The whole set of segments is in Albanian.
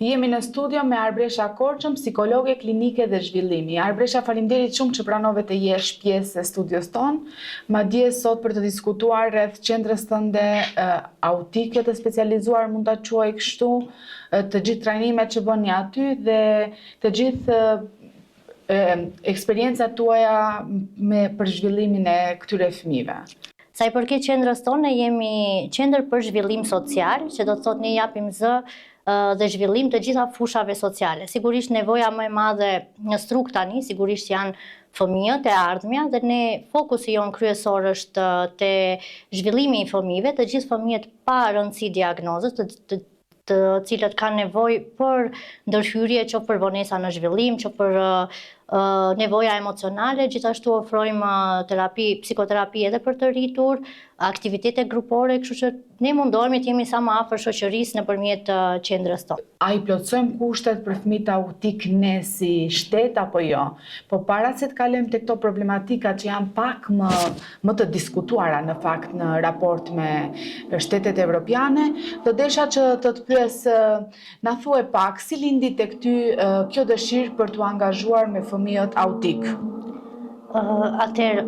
Jemi në studio me Arbresha Korçëm, psikologe klinike dhe zhvillimi. Arbresha, faleminderit shumë që pranove të jesh pjesë e studios tonë. Madje sot për të diskutuar rreth qendrës tënde autike të specializuar, mund ta quaj kështu, të gjithë trajnimet që bëni aty dhe të gjithë eksperiencat tuaja për zhvillimin e këtyre fëmijëve. Sa i përket qendrës tonë, jemi qendër për zhvillim social, që do të thotë ne japim zë dhe zhvillim të gjitha fushave sociale. Sigurisht nevoja më e madhe në struk tani, sigurisht janë fëmijët e ardhmja dhe ne fokusi jon kryesor është te zhvillimi i fëmijëve, të gjithë fëmijët pa rëndësi diagnozës, të cilët kanë nevojë për ndërhyrje, qoftë për vonesa në zhvillim, qoftë për nevoja emocionale, gjithashtu ofrojmë psikoterapi edhe për të rritur, aktivitete grupore, kështu që ne mundohemi të jemi sa më afër shoqërisë nëpërmjet qendrës tonë. A i plotësojmë kushtet për fëmijët autik ne si shtet apo jo? Po para se të kalojmë te këto problematika që janë pak më të diskutuara në fakt në raport me shtetet evropiane, do desha që të pyes na thuaj pak si lindi tek ty kjo dëshirë për t'u angazhuar me fëmijët autik. Atëherë,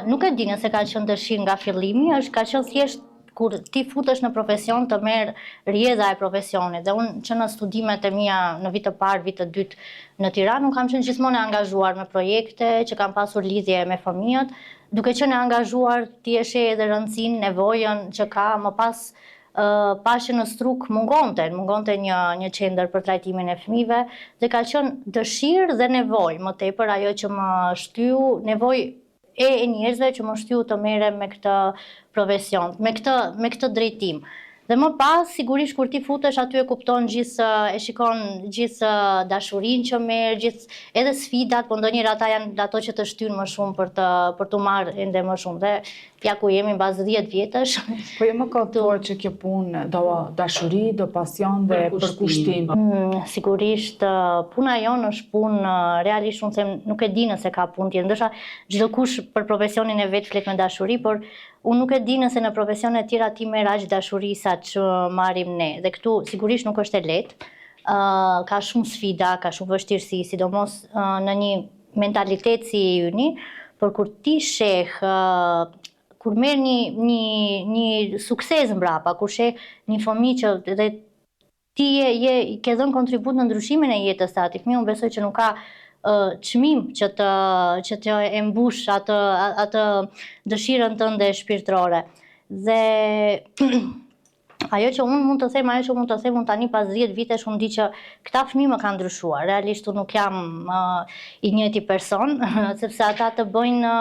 nuk e di nëse ka qenë dëshirë nga fillimi, ka qenë thjesht kur ti futesh në profesion të merr rrjedha e profesionit. Dhe unë që në studimet e mia në vit të parë, vit të dytë në Tiranë, unë kam qenë gjithmonë e angazhuar me projekte që kanë pasur lidhje me fëmijët, duke qenë e angazhuar ti e sheh edhe rëndësinë, nevojën që ka më pas pashë në struk mungonte një qendër për trajtimin e fëmijëve dhe ka qenë dëshirë dhe nevojë më tepër ajo që më shtyu, nevojë e njerëzve që më shtyu të merrem me këtë profesion, me këtë drejtim. Dhe më pas, sigurisht kur ti futesh aty e kupton e shikon gjithë dashurinë që merr, gjithë edhe sfidat, po ndonjëherë ata janë ato që të shtyn më shumë për të marrë ende më shumë. Dhe ja ku jemi mbas 10 vjetësh. Po jo më kohëtor që kjo punë do dashuri, do pasion dhe përkushtim. Sigurisht puna jonë është punë, realisht unë them nuk e di nëse ka punë tjetër. Ndoshta çdo kush për profesionin e vet flet me dashuri, por unë nuk e di nëse në profesione të tjera ti merr aq dashuri sa që marrim ne. Dhe këtu sigurisht nuk është e lehtë. Ka shumë sfida, ka shumë vështirësi, sidomos në një mentalitet si yni, por kur ti sheh kur merr një sukses mbrapa, kur sheh një fëmijë që dhe ti ke dhënë kontribut në ndryshimin e jetës së atij fëmijë, unë besoj që nuk ka çmim që të e mbush atë dëshirën tënde shpirtërore. Dhe ajo që unë mund të them, unë tani pas 10 vitesh unë di që këta fëmijë më kanë ndryshuar. Realisht unë nuk jam i njëjti person, sepse ata të bëjnë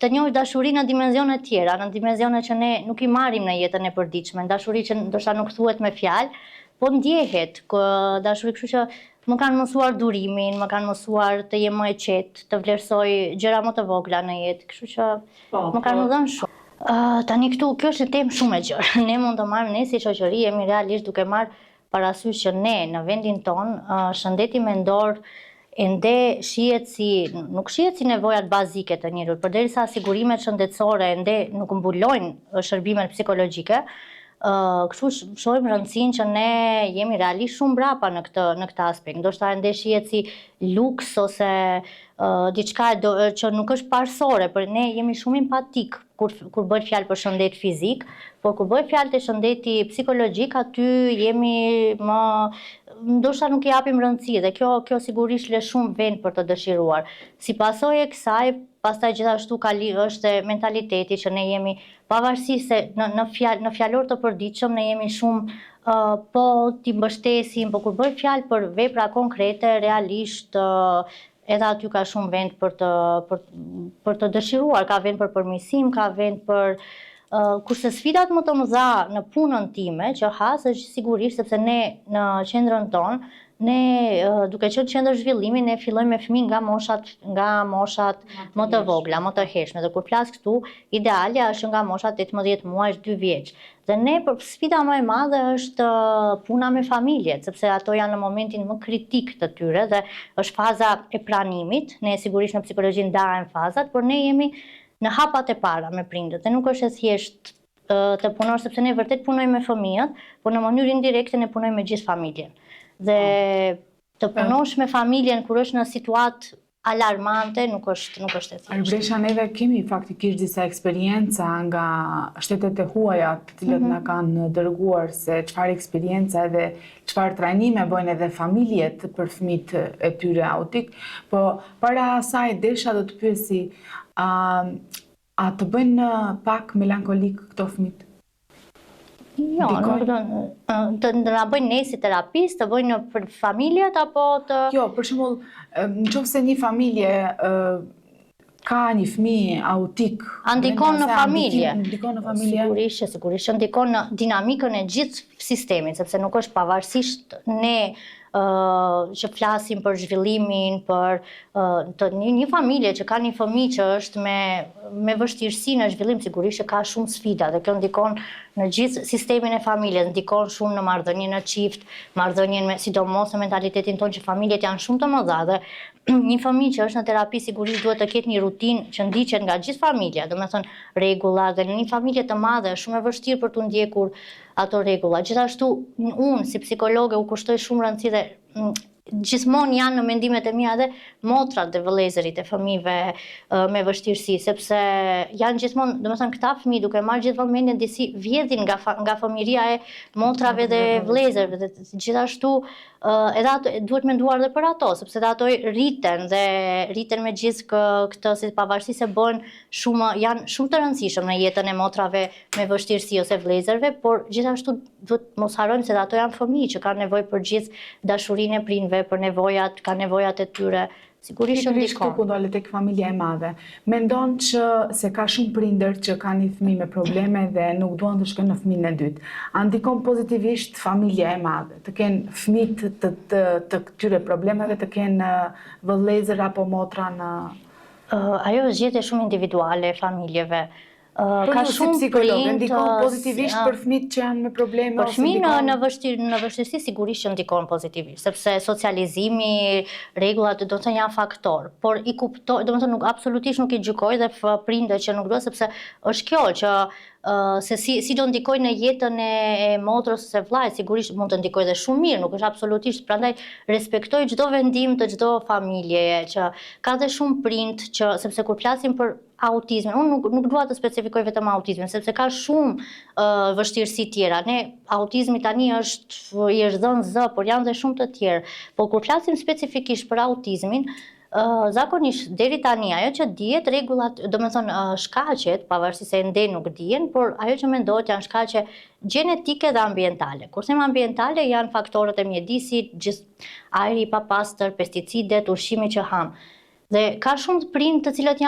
të njohë dashuri në dimensione tjera, në dimensione që ne nuk i marrim në jetën e përditshme, dashuri që ndoshta nuk thuhet me fjalë, po ndjehet dashuri, kështu që më kanë mësuar durimin, më kanë mësuar të jem më e qetë, të vlerësoj gjëra më të vogla në jetë, kështu që më kanë dhënë shumë. Tani këtu, kjo është një temë shumë e gjerë. Ne mund të marrim, ne si shoqëri jemi realisht duke marrë parasysh që ne në vendin tonë shëndeti mendor ende nuk shihet si nevojat bazike të njerëzit, përderisa sigurimet shëndetësore ende nuk mbulojnë shërbimet psikologjike. Kështu shohim rëndësinë që ne jemi realisht shumë mbrapa në këtë aspekt. Ndoshta ende shihet si luks ose diçka që nuk është parsore, por ne jemi shumë empatik kur bëhet fjalë për shëndet fizik, por kur bëhet fjalë të shëndeti psikologjik, aty jemi ndoshta nuk i japim rëndësi dhe kjo sigurisht lë shumë vend për të dëshiruar. Si pasojë e kësaj, pastaj gjithashtu është mentaliteti që ne jemi pavarësisht se në fjalor të përditshëm ne jemi shumë po ti mbështesim, po kur bëhet fjalë për vepra konkrete, realisht edhe aty ka shumë vend për të dëshiruar, ka vend për përmirësim, ka vend për kurse sfidat më të mëdha në punën time që has është sigurisht sepse ne në qendrën tonë, ne duke qenë qendër zhvillimi, ne fillojmë me fëmijë nga moshat më të vogla, më të hershme. Dhe kur flas këtu, idealja është nga moshat 18 muaj, 2 vjeç. Dhe ne sfida më e madhe është puna me familjet, sepse ato janë në momentin më kritik të tyre dhe është faza e pranimit. Ne sigurisht në psikologji ndahen fazat, por ne jemi në hapat e para me prindët dhe nuk është e thjesht të punosh, sepse ne vërtet punojmë me fëmijët, por në mënyrë indirekte ne punojmë me gjithë familjen. Dhe të punosh me familjen kur është në situatë alarmante nuk është e thjeshtë. Arbresha, neve kemi faktikisht disa eksperienca nga shtetet e huaja të cilët na kanë dërguar se çfarë eksperienca edhe çfarë trajnime bojnë edhe familjet për fëmijët e tyre autik, po para asaj desha do të pyesi, a të bëjnë pak melankolik këto fëmijët? Jo, të na bëjnë ne si terapist, të bëjnë për familjet apo të... Jo, për shembull, nëse një familje ka një fëmijë autik, ndikon në familje. Ndikon në familje. Sigurisht ndikon në dinamikën e gjithë sistemit, sepse nuk është pavarësisht ne që flasim për zhvillimin, për një familje që ka një fëmijë që është me vështirësi në zhvillim, sigurisht që ka shumë sfida dhe kjo ndikon në gjithë sistemin e familjes, ndikon shumë në marrëdhënien në çift, marrëdhënien sidomos në mentalitetin tonë që familjet janë shumë të mëdha dhe një fëmijë që është në terapi sigurisht duhet të ketë një rutinë që ndiqet nga gjithë familja, domethënë rregulla, dhe në një familje të madhe është shumë e vështirë për t'u ndjekur ato rregulla. Gjithashtu unë si psikologe u kushtoj shumë rëndësi dhe gjithmonë janë në mendimet e mia edhe motrat dhe vëllezërit e fëmijëve me vështirësi, sepse janë gjithmonë, domethënë këta fëmijë duke marrë gjithmonë mendjen disi vjedhin nga fëmijëria e motrave dhe vëllezërve, dhe gjithashtu edhe ato duhet menduar edhe për ato, sepse edhe ato rriten me gjithë këtë, si pavarësisht se janë shumë të rëndësishëm në jetën e motrave me vështirësi ose vëllezërve, por gjithashtu duhet mos harrojmë se ato janë fëmijë që kanë nevojë për gjithë dashurinë e prindve, për kanë nevojat e tyre. Sigurisht që ndikon. Ku dolet tek familja e madhe. Mendon që se ka shumë prindër që kanë një fëmijë me probleme dhe nuk duan të shkojnë në fëmijën e dytë. A ndikon pozitivisht familja e madhe? Të kenë fëmijë të këtyre problemeve, të kenë vëllezër apo motra në... Ajo është gjetje shumë individuale e familjeve. Ka shumë psikologë, ndikon pozitivisht për fëmijët që janë me probleme? Për fëmijë në vështirësi sigurisht që ndikon pozitivisht, sepse socializimi, rregullat do të thënë janë faktor, por i kuptoj, domethënë nuk absolutisht nuk i gjykoj dhe prindërit që nuk duan, sepse është kjo që se si do ndikoj në jetën e motrës ose vllajt, sigurisht mund të ndikoj dhe shumë mirë, nuk është absolutisht, prandaj respektoj çdo vendim të çdo familjeje, që ka dhe shumë prind që, sepse kur flasim për autizmin, unë nuk dua të specifikoj vetëm autizmin, sepse ka shumë vështirësi tjera. Autizmi tani i është dhënë zë, por janë dhe shumë të tjerë. Por kur flasim specifikisht për autizmin, zakonisht deri tani ajo që dihet rregullat, domethënë shkaqet, pavarësisht se ende nuk dihen, por ajo që mendohet janë shkaqe gjenetike dhe ambientale. Kurse ambientale janë faktorët e mjedisit, gjithë ajri i papastër, pesticidet, ushqimi që ham. Dhe ka shumë prindë të cilët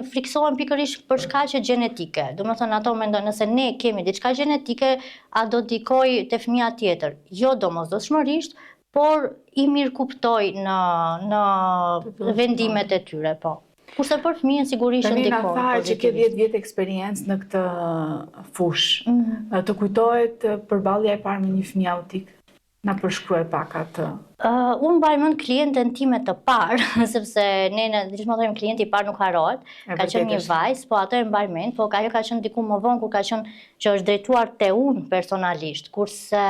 friksohen pikërisht për shkaqe gjenetike. Domethënë ato mendojnë nëse ne kemi diçka gjenetike, a do ndikoj te fëmia tjetër? Jo domosdoshmërisht, por i mirë kuptoj në vendimet e tyre, po. Kurse për fëmijën sigurisht ndikon. Tani na tha që ke 10 vjet eksperiencë në këtë fushë. Të kujtohet përballja e parë me një fëmijë autik? Na përshkruaj pak atë. Unë mbaj mend klienten time të parë, sepse ne gjithmonë thojmë klienti i parë nuk harrohet. Ka qenë një vajzë, po ato e mbaj mend, po ajo ka qenë diku më vonë kur ka qenë që është drejtuar te unë personalisht, kurse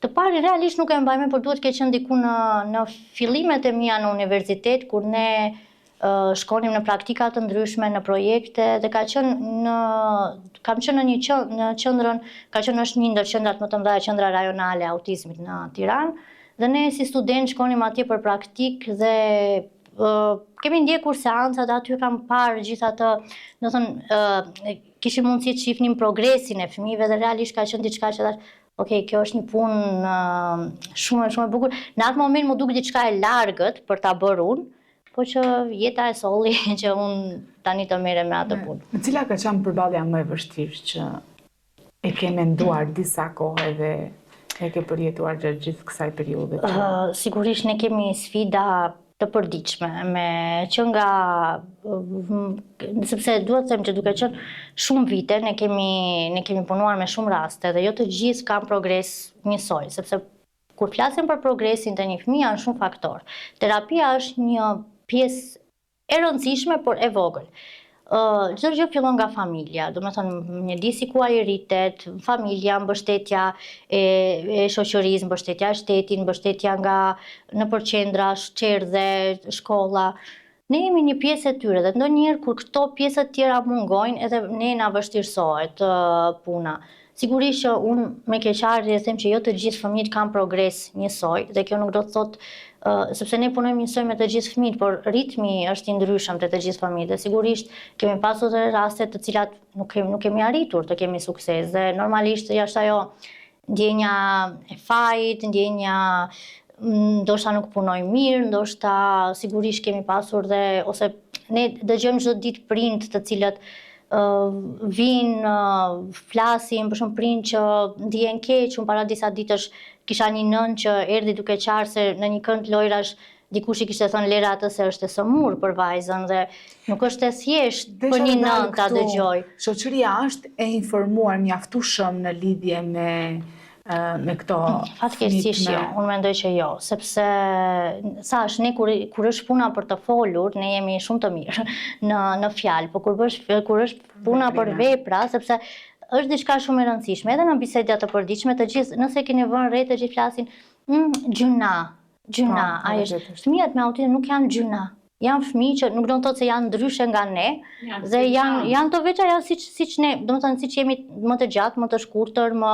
të pari realisht nuk e mbaj mend, por duhet të ketë qenë diku në fillimet e mia në universitet, kur ne shkonim në praktika të ndryshme, në projekte, dhe kam qenë në qendrën, është një ndër qendrat më të mëdha, qendra rajonale e autizmit në Tiranë, dhe ne si student shkonim atje për praktik dhe kemi ndjekur seancat, aty kam parë gjithë atë, do thënë, kishim mundësi të shihnim progresin e fëmijëve dhe realisht ka qenë diçka që thash, okej, kjo është një punë shumë e bukur. Në atë moment më duk diçka e largët për ta bërë unë, po që jeta e solli që unë tani të merrem me atë punë. Cila ka qenë përballja më e vështirë që e ke menduar disa kohë dhe e ke përjetuar gjatë gjithë kësaj periudhe? Sigurisht ne kemi sfida të përditshme, sepse duhet të them që duke qenë shumë vite ne kemi punuar me shumë raste dhe jo të gjithë kanë progres njësoj, sepse kur flasim për progresin të një fëmijë janë shumë faktorë. Terapia është një pjesë e rëndësishme, por e vogël. çdo gjë fillon nga familja, do të thënë mjedisi ku ai rritet, familja, mbështetja e shoqërisë, mbështetja e shtetit, mbështetja nga nëpër qendra, çerdhe, shkolla. Ne jemi një pjesë e tyre dhe ndonjëherë kur këto pjesë të tjera mungojnë, edhe ne na vështirësohet puna. Sigurisht që unë me keqardhje them që jo të gjithë fëmijët kanë progres njësoj dhe kjo nuk do të thotë sepse ne punojmë njësoj me të gjithë fëmijët, por ritmi është i ndryshëm te të gjithë fëmijët dhe sigurisht kemi pasur edhe raste të cilat nuk kemi arritur të kemi sukses dhe normalisht është ajo ndjenja e fajit, ndjenja ndoshta nuk punoj mirë, ndoshta sigurisht kemi pasur dhe ose ne dëgjojmë çdo ditë prind të cilët vinë, flasin, për shumë prind që ndihen keq. Unë para disa ditësh kisha një nën që erdhi duke qarë se në një kënd lojrash dikush i kishte thënë lera atë se është e sëmur për vajzën dhe nuk është e thjesht për një nën ta dëgjoj. Shoqëria është e informuar mjaftueshëm në lidhje me këto fatkeqësisht jo, unë mendoj që jo, sepse thash ne kur është puna për të folur, ne jemi shumë të mirë në fjalë, por kur është puna për vepra, sepse është diçka shumë e rëndësishme, edhe në biseda të përditshme të gjithë, nëse keni vënë re të gjithë flasin, gjuna, ai është. Fëmijët me autizëm nuk janë gjuna. Janë fëmijë që nuk do të thotë se janë ndryshe nga ne dhe janë të veçanta siç ne, domethënë siç jemi më të gjatë, më të shkurtër, më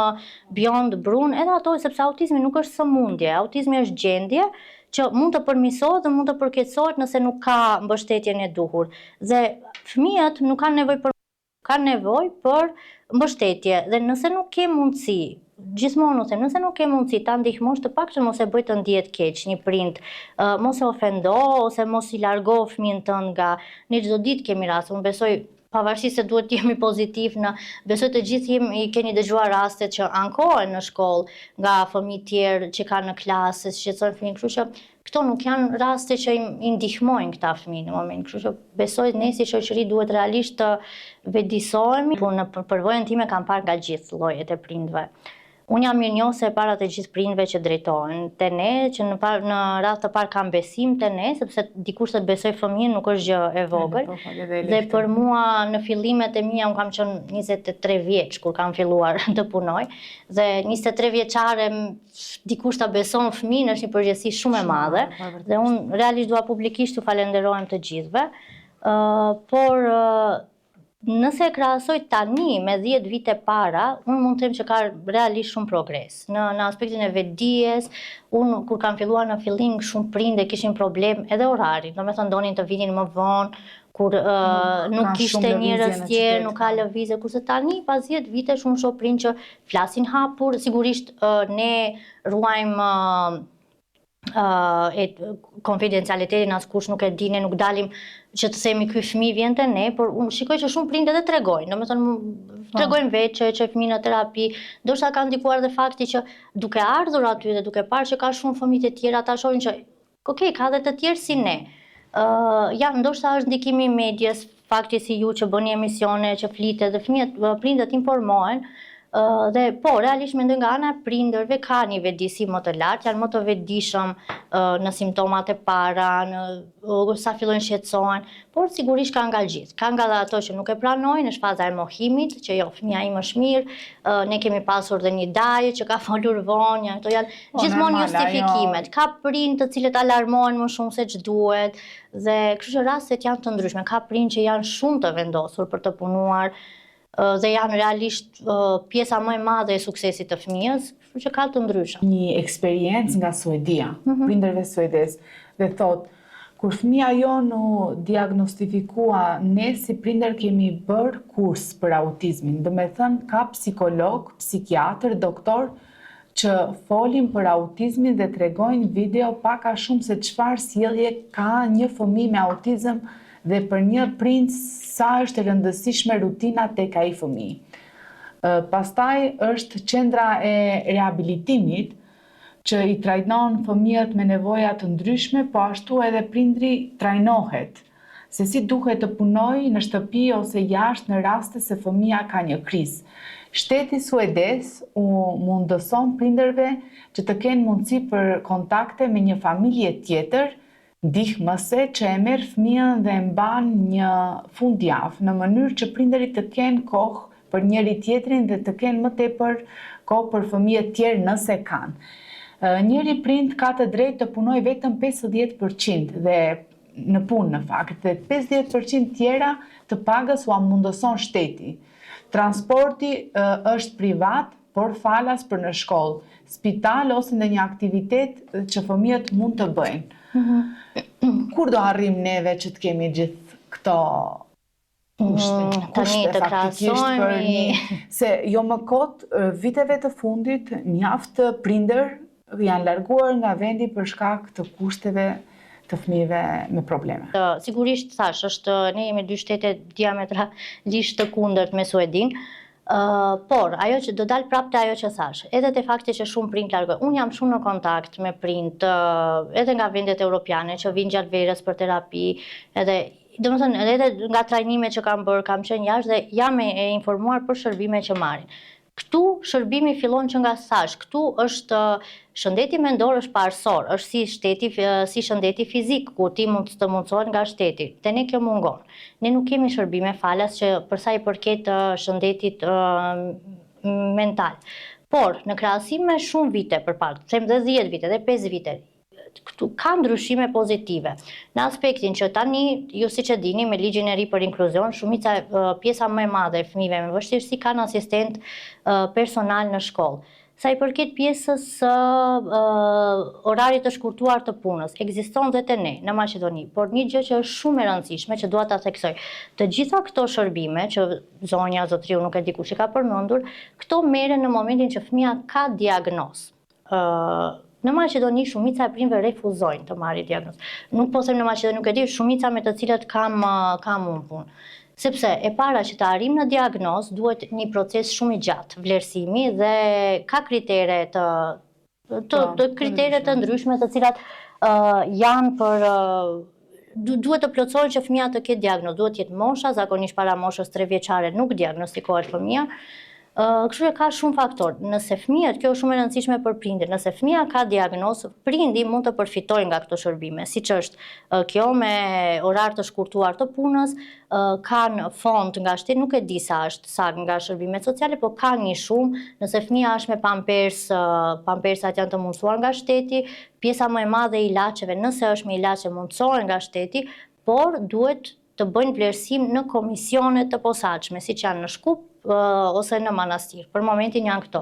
bjond, brun, edhe ato sepse autizmi nuk është sëmundje, autizmi është gjendje që mund të përmirësohet dhe mund të përkeqësohet nëse nuk ka mbështetjen e duhur. Dhe fëmijët nuk kanë nevojë për mbështetje dhe nëse nuk ke mundësi gjithmonë them, nëse nuk ke mundësi ta ndihmosh të paktën mos e bëj të ndihet keq një prind, mos e ofendo ose mos i largo fëmijën tënd nga ne çdo ditë kemi raste. Unë besoj pavarësisht se duhet të jemi pozitiv besoj të gjithë keni dëgjuar rastet që ankohen në shkollë nga fëmijë tjerë që kanë në klasë, shqetësojnë fëmijën, kështu që këto nuk janë raste që i ndihmojnë këta fëmijë në moment. Kështu që besoj ne si shoqëri duhet realisht të vedisohemi, por në përvojën time kam parë nga gjithë llojet e prindve. Unë jam mirënjohëse e para të gjithë prindve që drejtohen te ne, që në radhë të parë kam besim te ne, sepse dikush të besoj fëmijën nuk është gjë e vogël. Dhe për mua në fillimet e mia unë kam qenë 23 vjeç kur kam filluar të punoj dhe 23 vjeçare dikush ta beson fëmijën është një përgjegjësi shumë e madhe dhe unë realisht dua publikisht t'ju falenderojmë të gjithëve, por nëse e krahasoj tani me 10 vite para, unë mund të them që ka realisht shumë progres. Në aspektin e vetdijes, unë kur kam filluar në fillim shumë prindë kishin problem edhe orari, domethënë donin të vinin më vonë, kur nuk kishte njerëz tjerë, nuk ka lëvizje, kurse tani pas 10 vitesh unë shoh prindë që flasin hapur, sigurisht ne ruajmë konfidencialitetin, askush nuk e di, ne nuk dalim që të themi ky fëmijë vjen te ne, por unë shikoj që shumë prindë edhe tregojnë, domethënë tregojnë vetë që fëmijë në terapi, ndoshta ka ndikuar edhe fakti që duke ardhur aty dhe duke parë që ka shumë fëmijë të tjerë, ata shohin që okay, ka edhe të tjerë si ne. Ndoshta është ndikimi i medias, fakti si ju që bëni emisione, që flitet dhe prindët informohen. Dhe po, realisht mendoj nga ana e prindërve ka një vetëdijsi më të lartë, janë më të vetëdijshëm në simptomat e para, sa fillojnë shqetësohen, por sigurisht ka nga gjithë. Ka nga ato që nuk e pranojnë, është faza e mohimit, që jo, fëmia im është mirë, ne kemi pasur dhe një daje që ka folur vonë, ato janë gjithmonë justifikimet. Ka prindë të cilët alarmohen më shumë se ç'duhet, dhe kështu që rastet janë të ndryshme. Ka prindë që janë shumë të vendosur për të punuar, dhe janë realisht pjesa më e madhe e suksesit të fëmijës, kështu që ka të ndryshme. Një eksperiencë nga Suedia, prindërve suedez, dhe thotë, kur fëmia jonë u diagnostifikua, ne si prindër kemi bërë kurs për autizmin, do me thënë ka psikolog, psikiatër, doktor, që folin për autizmin dhe tregojnë video pak a shumë se çfarë sjellje ka një fëmijë me autizëm dhe për një prind sa është e rëndësishme rutina tek ai fëmijë. Pastaj është qendra e rehabilitimit që i trajton fëmijët me nevoja të ndryshme, po ashtu edhe prindri trajnohet se si duhet të punojë në shtëpi ose jashtë në raste se fëmia ka një krizë. Shteti suedez u mundëson prindërve që të kenë mundësi për kontakte me një familje tjetër ndihmëse që e merr fëmijën dhe e mban një fundjavë në mënyrë që prindërit të kenë kohë për njëri tjetrin dhe të kenë më tepër kohë për fëmijët tjerë nëse kanë. Njëri prind ka të drejtë të punojë vetëm 50% dhe në punë në fakt, dhe 50% tjera të pagës u mundëson shteti. Transporti është privat, por falas për në shkollë, spital ose në një aktivitet që fëmijët mund të bëjnë. Kur do arrim neve që të kemi gjithë këto kushte faktikisht për një... Se jo më kot, viteve të fundit, mjaft prindër janë larguar nga vendi për shkak të kushteve të fëmijëve me probleme. Sigurisht thash, ne jemi dy shtete diametralisht të kundërt me Suedin, por ajo që do dal prapë te ajo që thash, edhe te fakti që shumë prind largohen. Unë jam shumë në kontakt me prind edhe nga vendet europiane që vinë gjatë verës për terapi, edhe domethënë edhe nga trajnimet që kam bërë, kam qenë jashtë dhe jam e informuar për shërbime që marrin. Këtu shërbimi fillon që nga thash, këtu është shëndeti mendor është parësor, është si shëndeti fizik, ku ti mund të mundësohet nga shteti. Te ne kjo mungon. Ne nuk kemi shërbime falas që përsa i përket shëndetit mental. Por, në krahasim me shumë vite përpara, them dhe 10 vite, dhe 5 vite, këtu ka ndryshime pozitive. Në aspektin që tani, ju siç e dini, me ligjin e ri për inkluzion, pjesa më e madhe e fëmijëve me vështirësi kanë asistent personal në shkollë. Sa i përket pjesës orarit të shkurtuar të punës, ekziston dhe te ne në Maqedoni, por një gjë që është shumë e rëndësishme që dua ta theksoj. Të gjitha këto shërbime që zonja Zotriu nuk e di kush i ka përmendur, këto merren në momentin që fëmia ka diagnozë. Në Maqedoni shumica e prindërve refuzojnë të marrin diagnozë. Nuk po them në Maqedoni, nuk e di, shumica me të cilat kam unë punë. Sepse e para që të arrim në diagnozë duhet një proces shumë i gjatë, vlerësimi dhe ka kritere të ndryshme të cilat janë për duhet të plotësohen që fëmia të ketë diagnozë, duhet të jetë mosha, zakonisht para moshës 3 vjeçare nuk diagnostikohet fëmia. Kështu që ka shumë faktor. Nëse fëmijët, kjo është shumë e rëndësishme për prindin, nëse fëmia ka diagnozë, prindi mund të përfitojë nga këto shërbime, siç është kjo me orar të shkurtuar të punës, kanë fond nga shteti, nuk e di sa është sa nga shërbimet sociale, por ka një shumë, nëse fëmia është me pampersat janë të mundësuar nga shteti, pjesa më e madhe e ilaçeve, nëse është me ilaçe mundësohen nga shteti, por duhet të bëjnë vlerësim në komisione të posaçme, siç janë në Shkup ose në Manastir. Për momentin janë këto.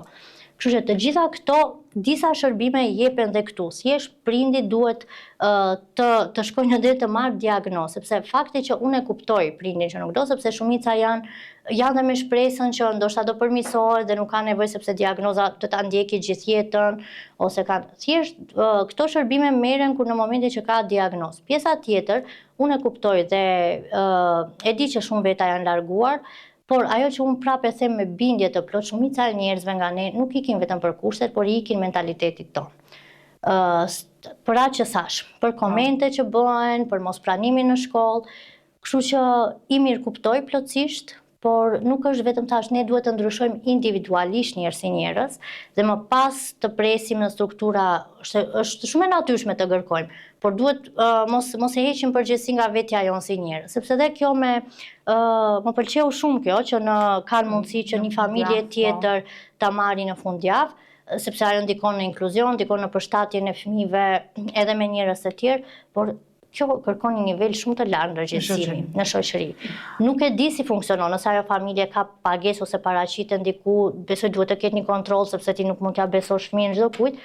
Kështu që të gjitha këto, disa shërbime jepen dhe këtu. Thjesht prindi duhet të shkojnë në drejt të marrë diagnozë, sepse fakti që unë e kuptoj prindin që nuk do, sepse shumica janë dhe me shpresën që ndoshta do përmirësohet dhe nuk ka nevojë sepse diagnoza të ta ndjeki gjithë jetën, ose kanë thjesht këto shërbime merren kur në momentin që ka diagnozë. Pjesa tjetër, unë e kuptoj dhe e di që shumë veta janë larguar, por ajo që unë prapë e them me bindje të plot, shumica e njerëzve nga ne nuk ikin vetëm për kushtet, por i ikin mentalitetit tonë. Për atë që thash, për komente që bëhen, për mos pranimin në shkollë, kështu që i mirë kuptoj plotësisht, por nuk është vetëm thash, ne duhet të ndryshojmë individualisht njerëz si njerëz dhe më pas të presim në struktura, është shumë e natyrshme të kërkojmë, por duhet mos e heqim përgjegjësi nga vetja jonë si njerëz, sepse dhe kjo më pëlqeu shumë kjo që kanë mundësi që një familje tjetër ta marrë në fundjavë, sepse ajo ndikon në inkluzion, ndikon në përshtatjen e fëmijëve edhe me njerëz të tjerë, por kjo kërkon një nivel shumë të lartë ndërgjegjësimi në shoqëri. Nuk e di si funksionon, nëse ajo familje ka pagesë ose paraqitet diku, besoj duhet të ketë një kontroll sepse ti nuk mund t'ia besosh fëmijën çdo kujt,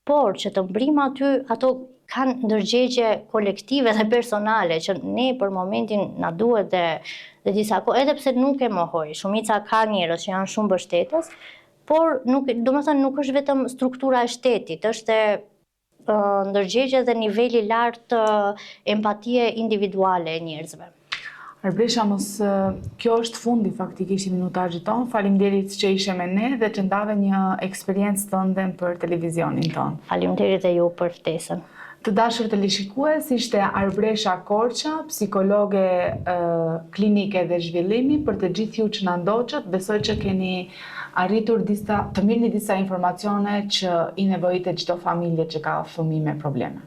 por që të mbrim aty, ato kanë ndërgjegje kolektive dhe personale që ne për momentin na duhet dhe disa kohë, edhe pse nuk e mohoj. Shumica ka njerëz që janë shumë mbështetës, por domethënë nuk është vetëm struktura e shtetit, është ndërgjegje dhe niveli lartë empatie individuale e njerëzve. Arbresha, kjo është fundi faktikisht i minutazhit tonë. Faleminderit që ishe me ne dhe që ndave një eksperiencë tënde për televizionin tonë. Faleminderit dhe ju për ftesën. Të dashur teleshikues, ishte Arbresha Korça, psikologe klinike dhe zhvillimi. Për të gjithë ju që na ndoqët, besoj që keni arritur të mirëni disa informacione që i nevojitet çdo familje që ka fëmijë me probleme.